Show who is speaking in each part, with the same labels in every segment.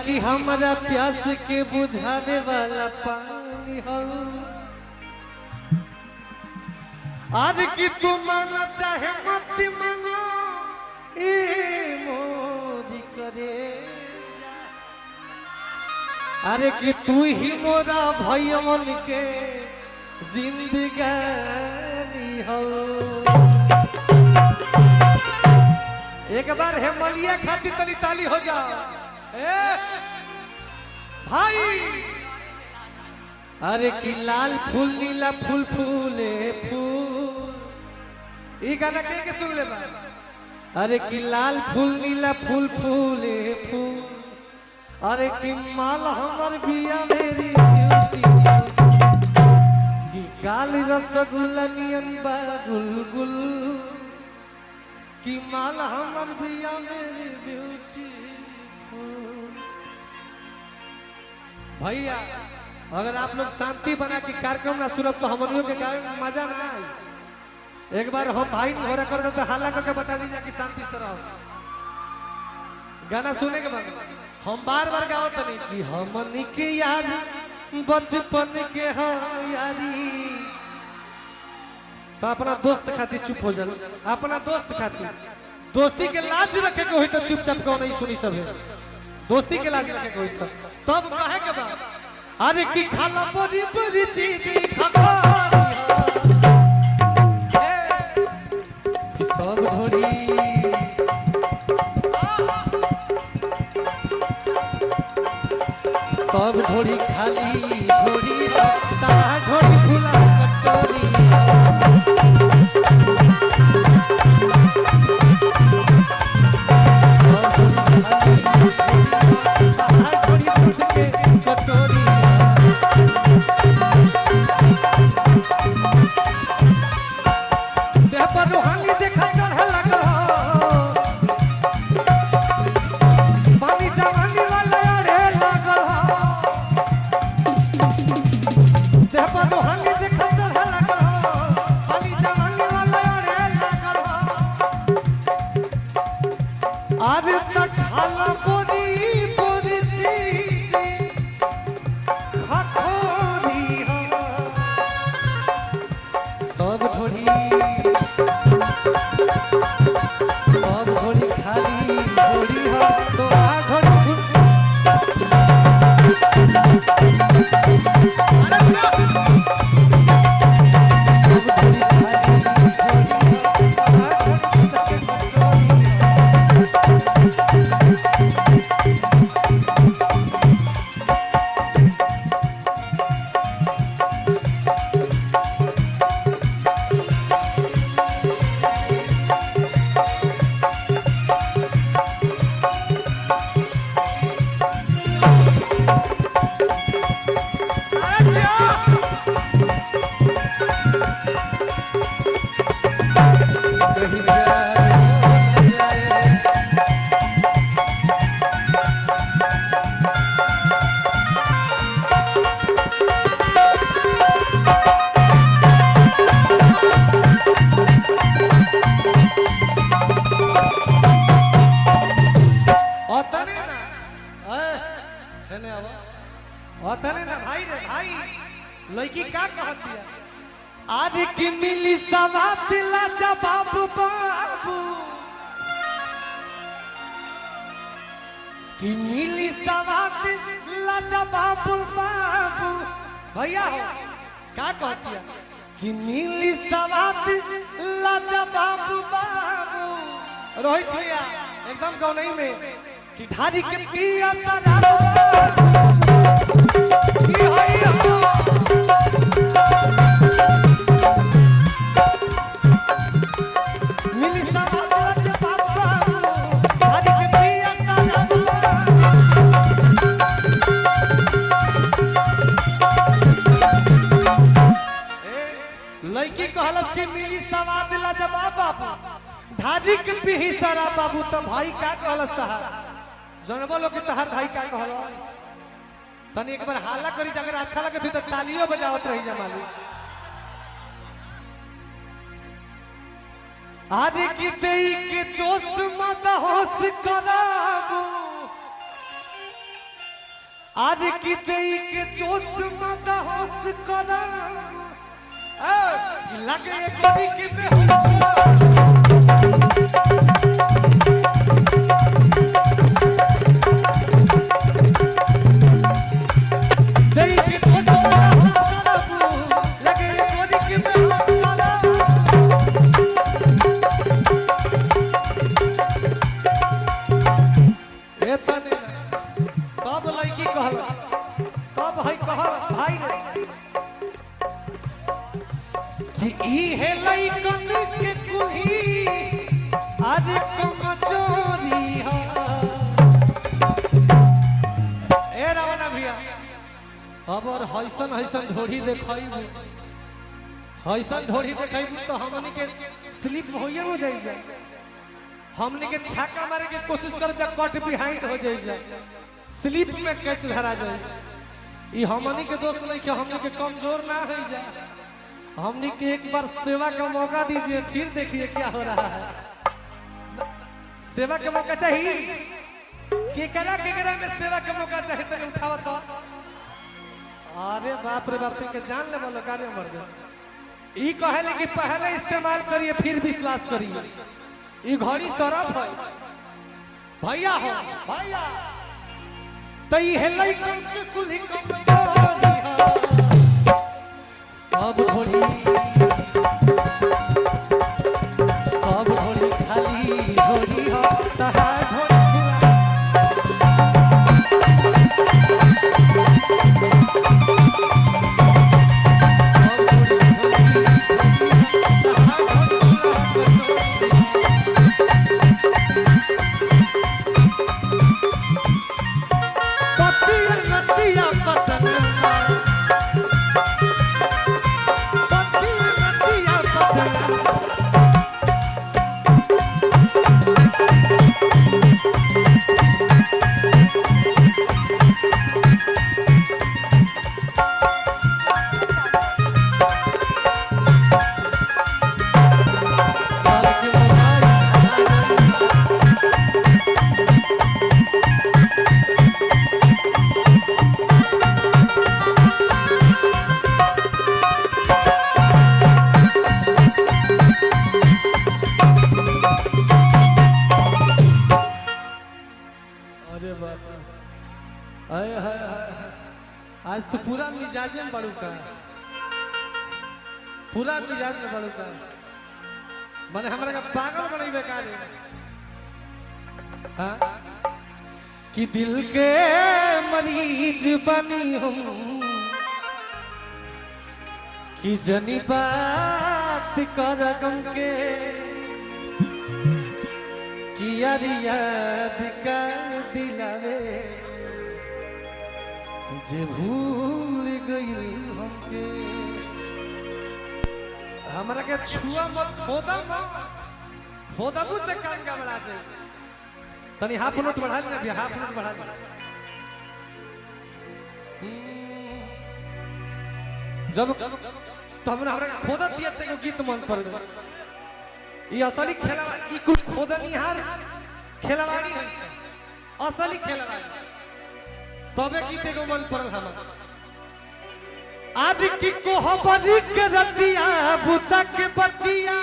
Speaker 1: कि हमारा प्यास के बुझावे वाला पानी हो। अरे कि तू माना चाहे मत मानो ए मोजी करे। अरे कि तू ही मोरा भयमन के जिंदगानी हो। एक बार हेमलिया खाती तली ताली हो जाओ ए भाई। अरे कि लाल फूल नीला फूल फूले फूल, ये गाना के सुन ले बा। अरे कि लाल फूल नीला फूल फूले फूल, अरे कि माल हमर बिया मेरी ब्यूटी, कि गाल रसगुल्ला नियन बा गुलगुल, कि माल हमर बिया मेरी ब्यूटी। भैया अगर आप लोग शांति बना के कार्यक्रम ना सुनब तो हमनियों के गावे में मजा ना आई। एक बार हम भाई घोड़ा कर दे तो हल्ला करके बता दीजिए कि शांति से रहो। गाना सुने के बाद हम बार बार गाओ तो नहीं कि हमनी के यार बचपन के यारी। तो अपना दोस्त खातिर चुप हो जाओ, अपना दोस्त खातिर दोस्ती के लाज रखे के होई तो चुपचाप कहो नहीं सुनी सब है। दोस्ती के लाज रखे के होई तो तब कहे के बाद। अरे कि खाला बड़ी बड़ी चीज खखा सब ढोरी, सब ढोरी खाली ढोरी तारा ढोरी फुला कटोरी। लड़की का कहत दिया। आज की मिली सवात लाजा बाबू बाबू, की मिली सवात लाजा बाबू बाबू। भैया हो का कहत दिया कि मिली सवात लाजा बाबू बाबू। रोहित भैया एकदम गौनई में कि ढारी के पिया सरा लड़की कहलस के मिली सवाद ला जवाब बाबू ढारी के पीही सारा बाबू। तो भाई का कहलस तहार जनबो लोग के तहार भाई का कहलस तनी एक बार हाला करी अगर अच्छा लगे तो तालियों बजावत रही जमाली। आदि की देई के जोश मत होश कराबू आज की दई के जोश मत होश करा लगे कोई के बेहोश दई के जोश मत होश करा लगे कोई के बेहोश करा ए तने तब लड़की कहल तब है कहल भाई कि ई है लइकन के कुही आज कमजोरी है ए रावण भैया अब और हईसन हईसन झोड़ी देखाइबू हईसन झोड़ी देखाइबू तो हमनी के स्लिप होइए हो जाई हमनी के छक्का मारे के कोशिश कर जा कट बिहाइंड हो जाई स्लिप में कैच धरा जाए ई हमनी के दोस्त नहीं कि हमनी के कमजोर ना हो जाए हमनी के एक बार सेवा का मौका दीजिए फिर देखिए क्या हो रहा है सेवा का मौका चाहिए केकरा में सेवा का मौका चाहिए तो उठावा तो अरे बाप रे बाप के जान ले बोलो कार्य मर गए ई कहले कि पहले इस्तेमाल करिए फिर विश्वास करिए ई घड़ी सरफ है भैया हो भैया तई है लइकन के कुली कमजोरी है सब घोड़ी खाली घोड़ी हो तहा घोड़ी आज तो पूरा मिजाज में बड़ू का पूरा मिजाज में बड़ू का मैंने हमारे का पागल बड़ी बेकार है हाँ? कि दिल के मरीज बनी हूँ कि जनी बात कर गम के कि यार याद का दिलावे जे भूल गई हमके हमरा के छुआ मत खोदा बुत काम का बड़ा से तनी हाफ नोट बढ़ा लेना भी हाफ नोट बढ़ा ले जब तो हमरा खोदा दिया ते गीत मन पर ये असली खिलाड़ी कुल खोदनिहार खिलाड़ी है असली खिलाड़ी तबे गीते को मन पड़ल हम आज की कोहबरी के रतिया बुता के बतिया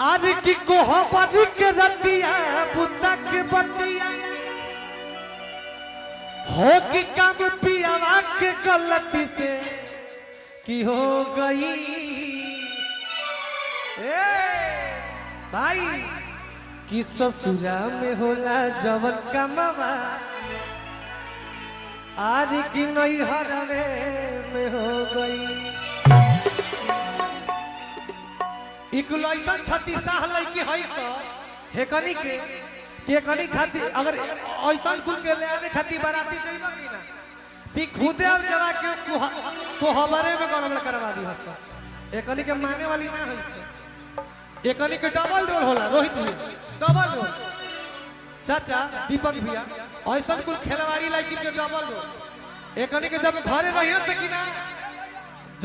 Speaker 1: आज की कोहबरी के रतिया बुता के बतिया हो कि काम पियावा के गलती से की हो गई ए भाई कि ससुरा में होला जवन कमावा आज की नैहर में हो गई इकुलैसन 36 साल लड़की है तो हेकनी के कनी खाती अगर ऐसा कुल के ले आने खाती बाराती चाहिए कि ना ती खुदे अब जरा के कोहबरे में गड़बड़ करवा दी हस एकनी के माने वाली ना है एकनी के डबल रोल होला रोहित भैया डबल रोल चाचा दीपक भैया ऐसा कुल खिलवाड़ी लाइक के डबल रोल एकनी के जब घरे रहियो से कि ना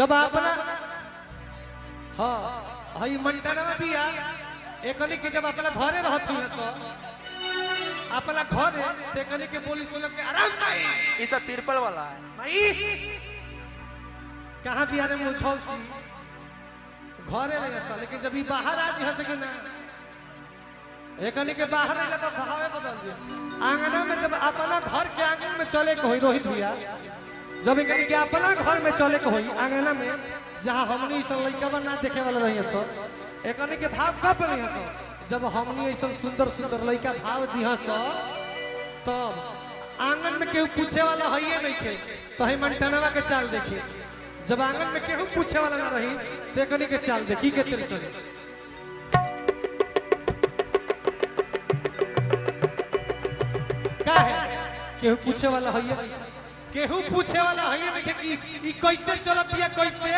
Speaker 1: जब अपना हां हई मंटनवा बिया एकनी के जब अपना घरे रहत हुए सो अपना घर है टेकनी के बोली सुन के आराम भाई
Speaker 2: ये सब तिरपल वाला है
Speaker 1: भाई कहां बिहार में उछल सी घरे नहीं ऐसा लेकिन जब ये बाहर आ जी हंसे के ना एकनी के बाहर आइला तो भावे बदल दिया आंगना में जब अपना घर के आंगन में चले के होई रोहित भैया जब एकनी के अपना घर में चले के होई आंगना में जहां हमनी सब लइका ना देखे वाला रही सर एकनी के भाव कब रही सर जब हमनी ऐसा सुंदर सुंदर लइका भाव दिहा सर तब आंगन में केहू पूछे वाला हइए नहीं थे तो ही मंटनवा के चाल देखिए जब आंगन में केहू पूछे वाला ना रही तो एकनी के चाल देखी के तेरे चले का है केहू पूछे वाला हइए केहू पूछे वाला हइए नहीं कि ई कैसे चलत या कैसे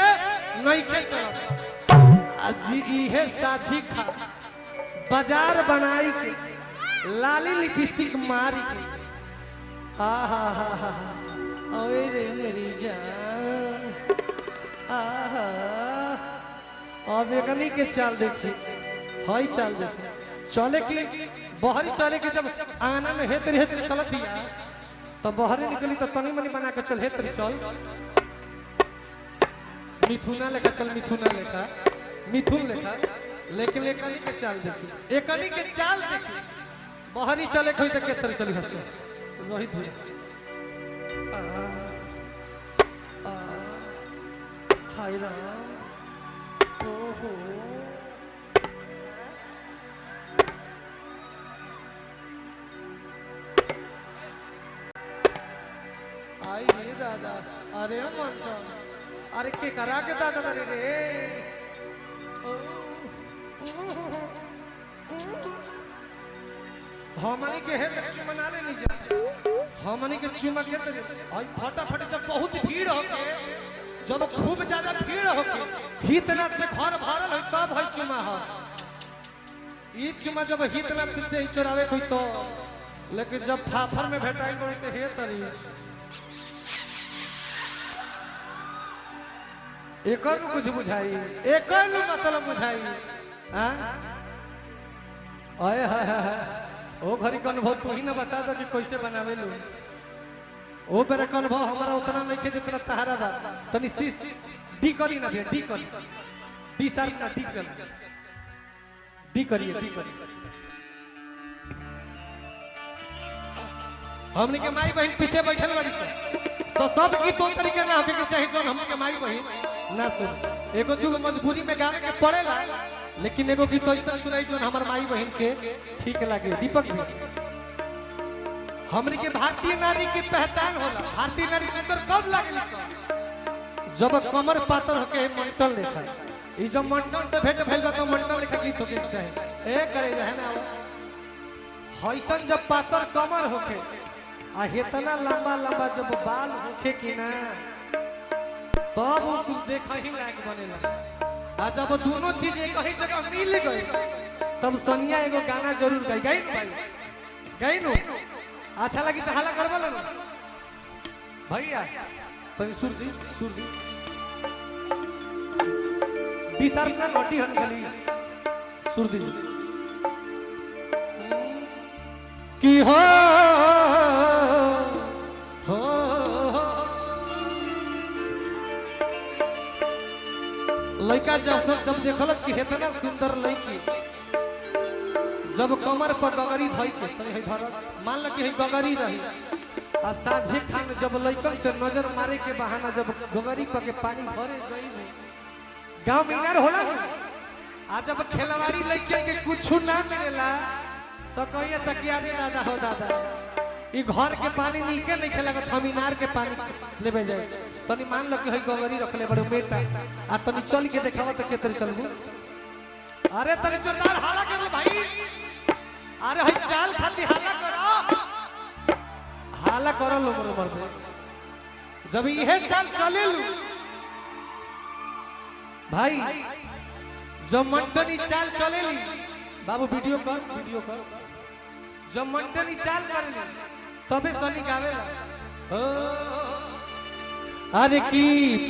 Speaker 1: नहीं के चलत अजी इहे साझी खा बाजार बनाई के लाली लिपस्टिक मारी के आहा हा हा ओए रे मेरी जान आहा अब एकनी के चाल देखी हई चाल देखी चले की बहरी चले की जब आंगना में हेतरी चलत ही तो बहरी निकली तो तनी मनी बना के चल हेतरी चल मिथुना लेखा चल मिथुना लेखा मिथुन लेखा लेकिन एकनी के चाल देखी एकनी के चाल देखी बहरी चले कोई तो के तरह चली हंस रोहित भैया हाय राम ओहो आई रे दादा अरे मंटन अरे के करा के दादा रे हमनी के है चुमा ना ले लीजिए हमनी के चुमा के आई फटाफट जब बहुत भीड़ होके जब खूब ज्यादा भीड़ होके हितनाथ से घर भरल हो तब है चुमा हो ई चुमा जब हितनाथ से चोरावे कोई तो लेकिन जब थाफर में भेटाइल बड़ी तो हे तरी एकर कुछ बुझाई एकर मतलब बुझाई हां आए हाय हाय ओ घरी का अनुभव तू ही ना बता दो कि कैसे बनावे लो ओ बेरा का अनुभव हमारा उतना नहीं के जितना तहारा बा तनी सीस डी करी ना डी करी डी सारी ना डी करिए हमने के माई बहन पीछे बैठल बड़ी तो सब की तो तरीके ना होके के चाहिए जोन हमने के माई बहन ना सुन एगो दूगो मजबूरी में गावे के पड़ेला लेकिन एगो गीत ऐसा सुनाई जो हमार माई बहन के ठीक लगे दीपक भी हमनी के भारतीय नारी की पहचान होला भारतीय नारी सुंदर कब लागेली जब कमर पातर होके मंटन लेखा ई जब मंटन से भेंट भेल तो मंटन लेखा गीत होके चाहे ए करे है ना हईसन जब पातर कमर होके आ इतना लंबा लंबा जब बाल होके कि ना तब वो कुछ देखा ही लायक बनेला आ जब दोनों चीज एक ही जगह मिल गई तब सनिया एगो गाना जरूर गाई भाई गाई नो अच्छा लगी तो हाला करबो लो भैया तनी सुरजी बिसार सा रोटी हन गली सुरजी की हो लड़का जब देखलस कि हेतना सुंदर लड़की जब कमर पर गगरी धई के तनी है धर मान ल कि है गगरी रही आ साझे खान जब लड़कन से नजर मारे के बहाना जब गगरी पर के पानी भरे जई गांव में इनार होला आ जब खेलवाड़ी लड़के के कुछ ना मिलेला तो कहिए सकिया रे दादा हो दादा ई घर के पानी नीके नहीं खेलागत हम इनार के पानी लेबे जाए तनी मान लो कि हई गगरी रखले बड़े बेटा आ तनी चल के देखावा तो के तरी चलबू अरे तनी जोरदार हाला करो भाई अरे हई चाल खाती हाला करो लो मर्दे जब इहे चाल चले लू भाई जब मंटनी चाल चले ली बाबू वीडियो कर जब मंटनी चाल कर ली तबे सनी गावेला अरे की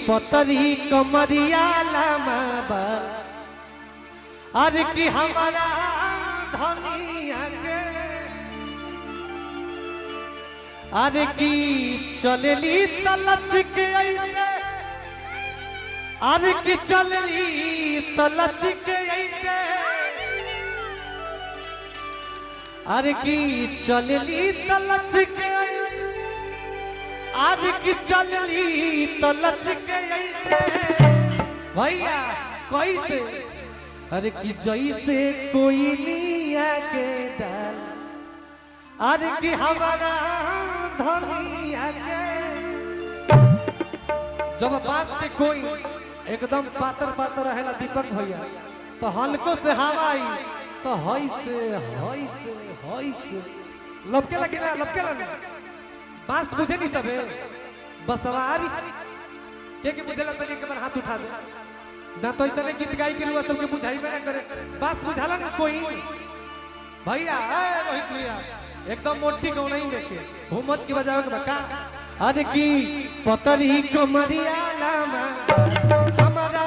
Speaker 1: पतरी कमरिया लामा अरे की हमारा धनिया के अरे की चलली तलच के ऐसे अरे की चलली तलच के ऐसे अरे की चलली तलच के अरे की चलली तलच के ऐसे भैया कैसे अरे की जैसे कोई निया के डाल अरे की हमारा धनिया के जब पास के कोई एकदम पातर पातर रहेला दीपक भैया तो हल्को से हवा आई तो हई से लपके लगे ना लपके लगे बास बुझे नहीं सबे बसवारी के बुझे लगता एक बार हाथ उठा दे ना तो ऐसा नहीं गीत गाई के लिए सबके बुझाई में ना करे बास बुझाला ना कोई भैया रोहित भैया एकदम मोटी को नहीं लेके घूमच की बजावे के बका अरे की पतरी कमरिया लामा हमारा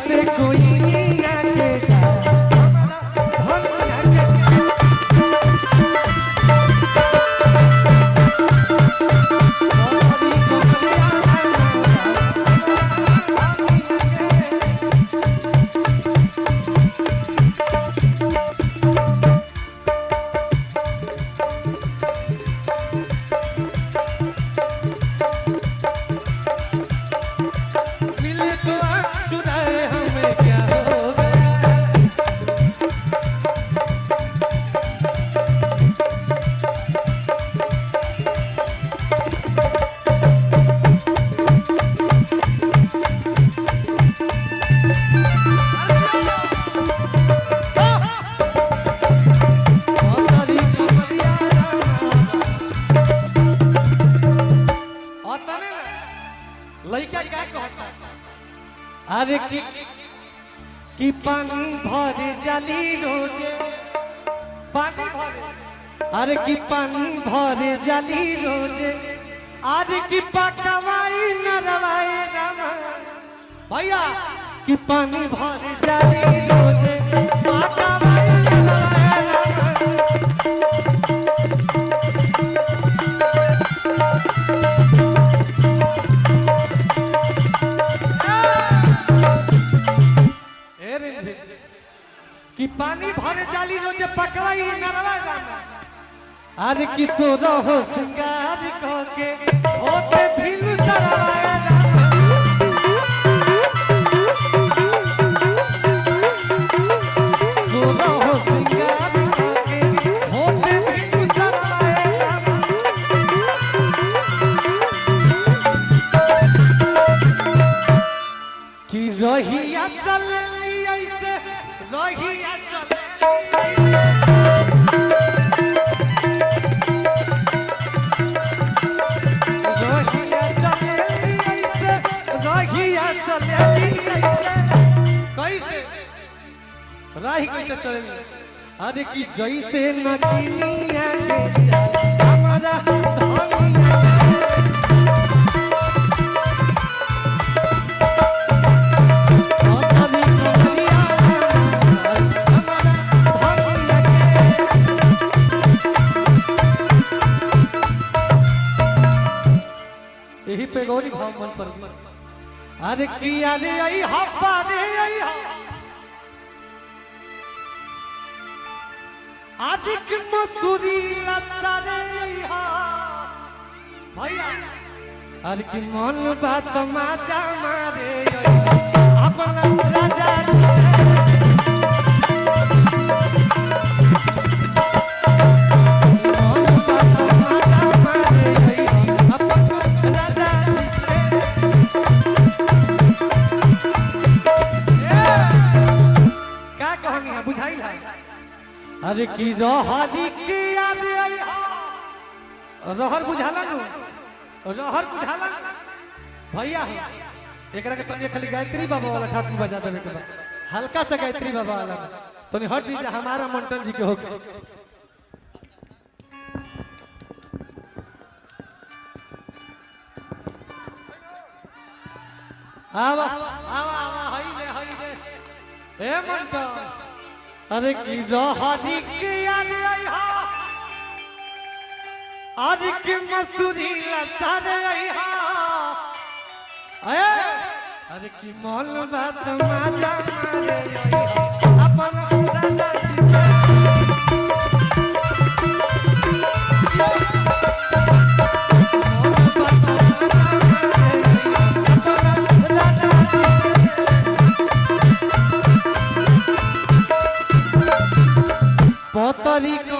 Speaker 1: से कोई नहीं आके अरे कि पानी भर जाली रोजे पानी भर अरे कि पानी भर जाली रोजे अरे कि पकवाई नरवाई रामा भैया कि पानी भर जाली रोजे पकवाई नरवाई रामा कि पानी भरे जाली रोजे पकवाई नरवा रामा अरे किशोर हो सिंगार के होते भिनु सरवाया रामा किशोर हो सिंगार के होते भिनु सरवाया रामा कि रहिया चलली ऐसे रहिया चलली कैसे राही कैसे चलेगी अरे कि जैसे नगिनिया के हमारा यही पे गौरी भाव मन पर अरे किया रे आई हप्पा रे आई आदिक मसूरी लसरे आई भैया अरे कि मन बात माचा मारे अपना राजा Yeah! अरे की रहरी की याद आई रहर बुझाला नु रहर बुझाला भैया हो एकरा के तनी खाली गायत्री बाबा वाला ठाट में बजा देवे के बा हल्का सा गायत्री बाबा वाला तनी हर चीज हमारा मंटन जी के हो आवा आवा आवा हई रे ए मंटन अरे की रहरी की याद आई हा आज की मसूरी लसर आई हा अरे की मोल बात माजा मारे अपन राजा पोतरी को